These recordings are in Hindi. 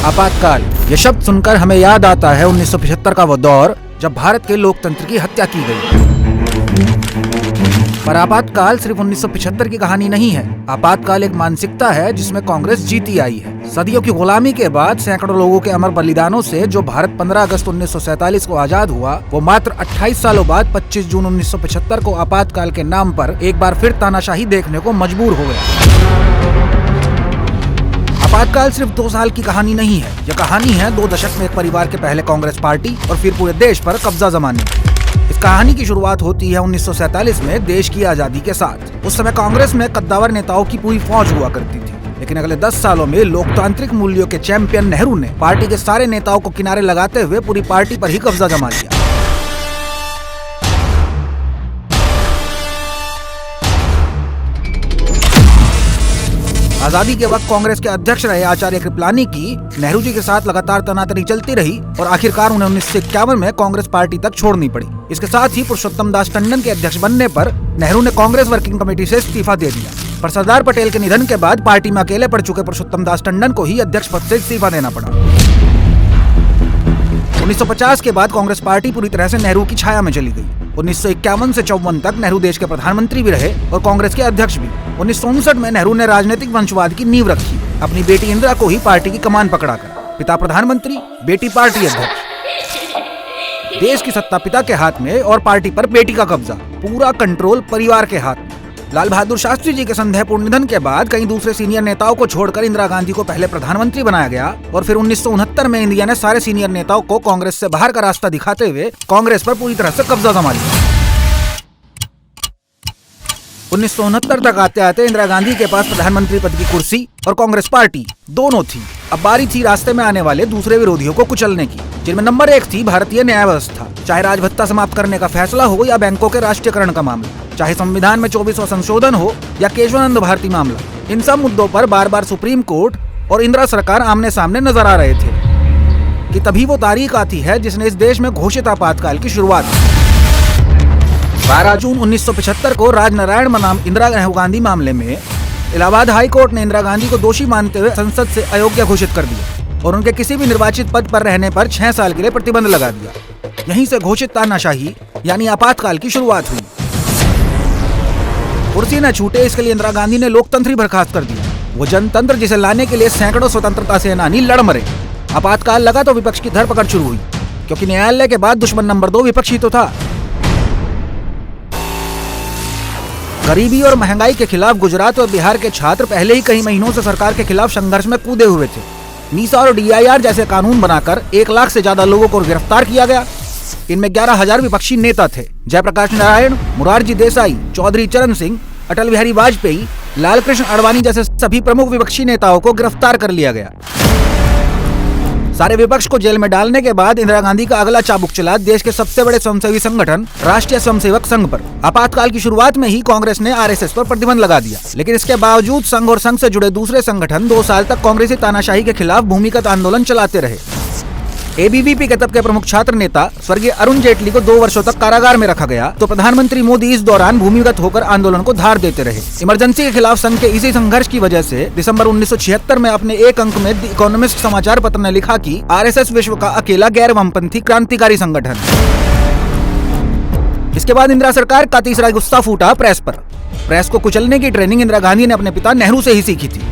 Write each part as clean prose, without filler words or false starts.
आपातकाल, ये शब्द सुनकर हमें याद आता है 1975 का वो दौर जब भारत के लोकतंत्र की हत्या की गई। पर आपातकाल सिर्फ 1975 की कहानी नहीं है। आपातकाल एक मानसिकता है जिसमें कांग्रेस जीती आई है। सदियों की गुलामी के बाद सैकड़ों लोगों के अमर बलिदानों से जो भारत 15 अगस्त 1947 को आजाद हुआ, वो मात्र 28 सालों बाद 25 जून 1975 को आपातकाल के नाम पर एक बार फिर तानाशाही देखने को मजबूर हो गया। आपातकाल सिर्फ 2 साल की कहानी नहीं है, यह कहानी है 2 दशक में एक परिवार के पहले कांग्रेस पार्टी और फिर पूरे देश पर कब्जा जमाने की। इस कहानी की शुरुआत होती है 1947 में देश की आजादी के साथ। उस समय कांग्रेस में कद्दावर नेताओं की पूरी फौज हुआ करती थी, लेकिन अगले 10 सालों में लोकतांत्रिक मूल्यों के चैंपियन नेहरू ने पार्टी के सारे नेताओं को किनारे लगाते हुए पूरी पार्टी पर ही कब्जा जमा लिया। आजादी के वक्त कांग्रेस के अध्यक्ष रहे आचार्य कृपलानी की नेहरू जी के साथ लगातार तनातनी चलती रही और आखिरकार उन्हें 1951 में कांग्रेस पार्टी तक छोड़नी पड़ी। इसके साथ ही पुरुषोत्तम दास टंडन के अध्यक्ष बनने पर नेहरू ने कांग्रेस वर्किंग कमेटी से इस्तीफा दे दिया। पर सरदार पटेल के निधन के बाद पार्टी में अकेले पड़ चुके पुरुषोत्तम दास टंडन को ही अध्यक्ष पद से इस्तीफा देना पड़ा। 1950 के बाद कांग्रेस पार्टी पूरी तरह से नेहरू की छाया में चली गई। 1951 से 54 तक नेहरू देश के प्रधानमंत्री भी रहे और कांग्रेस के अध्यक्ष भी। 1959 में नेहरू ने राजनीतिक वंशवाद की नींव रखी, अपनी बेटी इंदिरा को ही पार्टी की कमान पकड़ाकर। पिता प्रधानमंत्री, बेटी पार्टी अध्यक्ष। देश की सत्ता पिता के हाथ में और पार्टी पर बेटी का कब्जा, पूरा कंट्रोल परिवार के हाथ में। लाल बहादुर शास्त्री जी के संदेहपूर्ण निधन के बाद कई दूसरे सीनियर नेताओं को छोड़कर इंदिरा गांधी को पहले प्रधानमंत्री बनाया गया और फिर 1969 में इंडिया ने सारे सीनियर नेताओं को कांग्रेस से बाहर का रास्ता दिखाते हुए कांग्रेस पर पूरी तरह से कब्जा जमा लिया। 1969 तक आते आते इंदिरा गांधी के पास प्रधानमंत्री पद की कुर्सी और कांग्रेस पार्टी दोनों थी। अब बारी थी रास्ते में आने वाले दूसरे विरोधियों को कुचलने की, जिनमें नंबर 1 थी भारतीय न्याय व्यवस्था। चाहे राजभत्ता समाप्त करने का फैसला हो या बैंकों के राष्ट्रीयकरण का मामला, चाहे संविधान में 24वां संशोधन हो या केशवानंद भारती मामला, इन सब मुद्दों पर बार बार सुप्रीम कोर्ट और इंदिरा सरकार आमने सामने नजर आ रहे थे कि तभी वो तारीख आती है जिसने इस देश में घोषित आपातकाल की शुरुआत की। 12 जून 1975 को राजनारायण बनाम इंदिरा गांधी मामले में इलाहाबाद हाई कोर्ट ने इंदिरा गांधी को दोषी मानते हुए संसद से अयोग्य घोषित कर दिया और उनके किसी भी निर्वाचित पद पर रहने पर 6 साल के लिए प्रतिबंध लगा दिया। यहीं से घोषित तानाशाही यानी आपातकाल की शुरुआत हुई। कुर्सी न छूटे इसके लिए इंदिरा गांधी ने लोकतंत्र ही बर्खास्त कर दिया, वो जनतंत्र जिसे लाने के लिए सैकड़ों स्वतंत्रता सेनानी लड़ मरे। आपातकाल लगा तो विपक्ष की धरपकड़ शुरू हुई, क्योंकि न्यायालय के बाद दुश्मन नंबर 2 विपक्ष ही तो था। गरीबी और महंगाई के खिलाफ गुजरात और बिहार के छात्र पहले ही कई महीनों से सरकार के खिलाफ संघर्ष में कूदे हुए थे। मीसा और DIR जैसे कानून बनाकर 1 लाख से ज्यादा लोगों को गिरफ्तार किया गया। इनमें 11,000 विपक्षी नेता थे। जयप्रकाश नारायण, मुरारजी देसाई, चौधरी चरण सिंह, अटल बिहारी वाजपेयी, लालकृष्ण आडवाणी जैसे सभी प्रमुख विपक्षी नेताओं को गिरफ्तार कर लिया गया। सारे विपक्ष को जेल में डालने के बाद इंदिरा गांधी का अगला चाबुक चला देश के सबसे बड़े स्वयंसेवी संगठन राष्ट्रीय स्वयंसेवक संघ पर। आपातकाल की शुरुआत में ही कांग्रेस ने RSS पर प्रतिबंध लगा दिया, लेकिन इसके बावजूद संघ और संघ से जुड़े दूसरे संगठन 2 साल तक कांग्रेसी तानाशाही के खिलाफ भूमिगत आंदोलन चलाते रहे। ABVP के तब के प्रमुख छात्र नेता स्वर्गीय अरुण जेटली को 2 वर्षों तक कारागार में रखा गया, तो प्रधानमंत्री मोदी इस दौरान भूमिगत होकर आंदोलन को धार देते रहे। इमरजेंसी के खिलाफ संघ के इसी संघर्ष की वजह से दिसंबर 1976 में अपने एक अंक में द इकोनॉमिस्ट समाचार पत्र ने लिखा कि RSS विश्व का अकेला गैर वामपंथी क्रांतिकारी संगठन। इसके बाद इंदिरा सरकार का तीसरा गुस्सा फूटा प्रेस पर। प्रेस को कुचलने की ट्रेनिंग इंदिरा गांधी ने अपने पिता नेहरू से ही सीखी थी।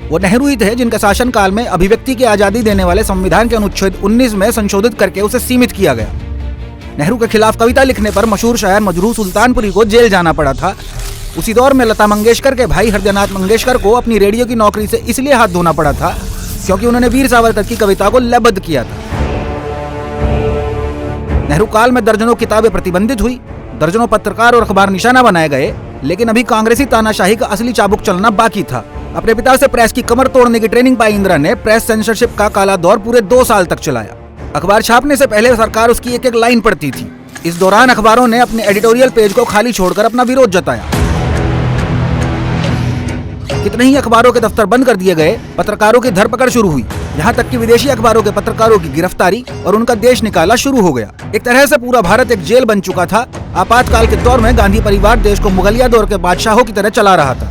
वो नेहरू ही थे जिनके शासनकाल में अभिव्यक्ति की आजादी देने वाले संविधान के अनुच्छेद 19 में संशोधित करके उसे सीमित किया गया। नेहरू के खिलाफ कविता लिखने पर मशहूर शायर मजरूह सुल्तानपुरी को जेल जाना पड़ा था। उसी दौर में लता मंगेशकर के भाई हृदयनाथ मंगेशकर को अपनी रेडियो की नौकरी से इसलिए हाथ धोना पड़ा था क्योंकि उन्होंने वीर सावरकर की कविता को लयबद्ध किया था। नेहरू काल में दर्जनों किताबें प्रतिबंधित हुई, दर्जनों पत्रकार और अखबार निशाना बनाए गए, लेकिन अभी कांग्रेसी तानाशाही का असली चाबुक चलना बाकी था। अपने पिता से प्रेस की कमर तोड़ने की ट्रेनिंग पाई इंदिरा ने प्रेस सेंसरशिप का काला दौर पूरे 2 साल तक चलाया। अखबार छापने से पहले सरकार उसकी एक-एक लाइन पढ़ती थी। इस दौरान अखबारों ने अपने एडिटोरियल पेज को खाली छोड़कर अपना विरोध जताया। कितने ही अखबारों के दफ्तर बंद कर दिए गए, पत्रकारों की धरपकड़ शुरू हुई, यहाँ तक कि विदेशी अखबारों के पत्रकारों की गिरफ्तारी और उनका देश निकाला शुरू हो गया। एक तरह से पूरा भारत एक जेल बन चुका था। आपातकाल के दौर में गांधी परिवार देश को मुगलिया दौर के बादशाहों की तरह चला रहा था।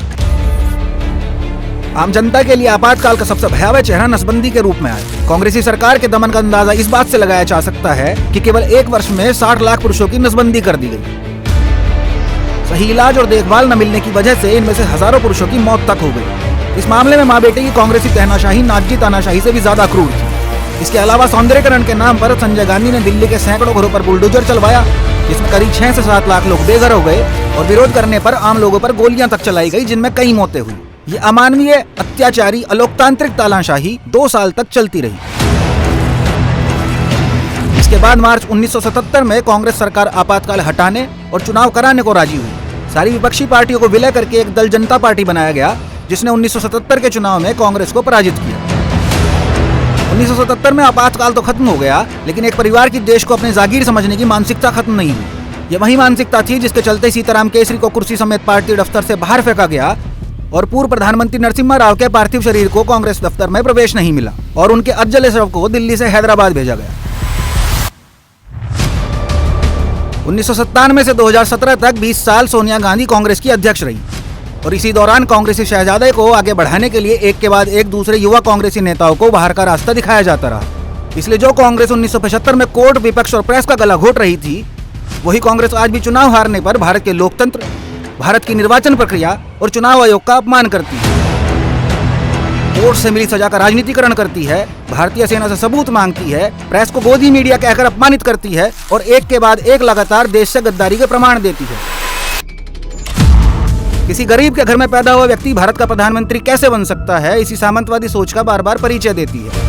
आम जनता के लिए आपातकाल का सबसे भयावह चेहरा नसबंदी के रूप में आया। कांग्रेसी सरकार के दमन का अंदाजा इस बात से लगाया जा सकता है कि केवल एक वर्ष में 60 लाख पुरुषों की नसबंदी कर दी गई। सही इलाज और देखभाल न मिलने की वजह से इनमें से हजारों पुरुषों की मौत तक हो गई। इस मामले में माँ बेटे की कांग्रेसी तहनाशाही नाटकी तानाशाही से भी ज्यादा क्रूर थी। इसके अलावा सौंदर्यकरण के नाम पर संजय गांधी ने दिल्ली के सैकड़ों घरों पर बुलडोजर चलवाया, जिसमें करीब 6 से 7 लाख लोग बेघर हो गए और विरोध करने पर आम लोगों पर गोलियां तक चलाई गई, जिनमें कई मौतें हुई। ये अमानवीय, अत्याचारी, अलोकतांत्रिक तानाशाही 2 साल तक चलती रही। इसके बाद मार्च 1977 में कांग्रेस सरकार आपातकाल हटाने और चुनाव कराने को राजी हुई। सारी विपक्षी पार्टियों को विलय करके एक दल जनता पार्टी बनाया गया, जिसने 1977 के चुनाव में कांग्रेस को पराजित किया। 1977 में आपातकाल तो खत्म हो गया, लेकिन एक परिवार की देश को अपने जागीर समझने की मानसिकता खत्म नहीं हुई। यह वही मानसिकता थी जिसके चलते सीताराम केसरी को कुर्सी समेत पार्टी दफ्तर से बाहर फेंका गया और पूर्व प्रधानमंत्री नरसिम्हा राव के पार्थिव शरीर को कांग्रेस दफ्तर में प्रवेश नहीं मिला और उनके अधजले शव को दिल्ली से हैदराबाद भेजा गया। 1997 से 2017 तक 20 साल सोनिया गांधी कांग्रेस की अध्यक्ष रही और इसी दौरान कांग्रेसी शहजादे को आगे बढ़ाने के लिए एक के बाद एक दूसरे युवा कांग्रेसी नेताओं को बाहर का रास्ता दिखाया जाता रहा। इसलिए जो कांग्रेस 1975 में कोर्ट, विपक्ष और प्रेस का गला घोट रही थी, वही कांग्रेस आज भी चुनाव हारने पर भारत के लोकतंत्र, भारत की निर्वाचन प्रक्रिया और चुनाव आयोग का अपमान करती है, कोर्ट से मिली सजा का राजनीतिकरण करती है, भारतीय सेना से सबूत मांगती है, प्रेस को गोदी मीडिया कहकर अपमानित करती है और एक के बाद एक लगातार देश से गद्दारी के प्रमाण देती है। किसी गरीब के घर में पैदा हुआ व्यक्ति भारत का प्रधानमंत्री कैसे बन सकता है, इसी सामंतवादी सोच का बार बार परिचय देती है,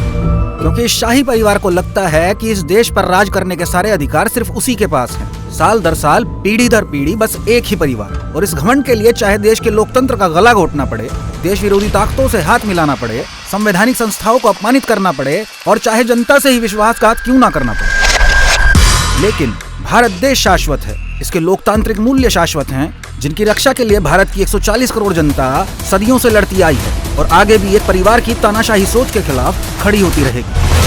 क्योंकि इस शाही परिवार को लगता है कि इस देश पर राज करने के सारे अधिकार सिर्फ उसी के पास हैं। साल दर साल, पीढ़ी दर पीढ़ी बस एक ही परिवार, और इस घमंड के लिए चाहे देश के लोकतंत्र का गला घोटना पड़े, देश विरोधी ताकतों से हाथ मिलाना पड़े, संवैधानिक संस्थाओं को अपमानित करना पड़े और चाहे जनता से ही विश्वासघात क्यों ना करना पड़े, लेकिन भारत देश शाश्वत है, इसके लोकतांत्रिक मूल्य शाश्वत हैं, जिनकी रक्षा के लिए भारत की 140 करोड़ जनता सदियों से लड़ती आई है और आगे भी एक परिवार की तानाशाही सोच के खिलाफ खड़ी होती रहेगी।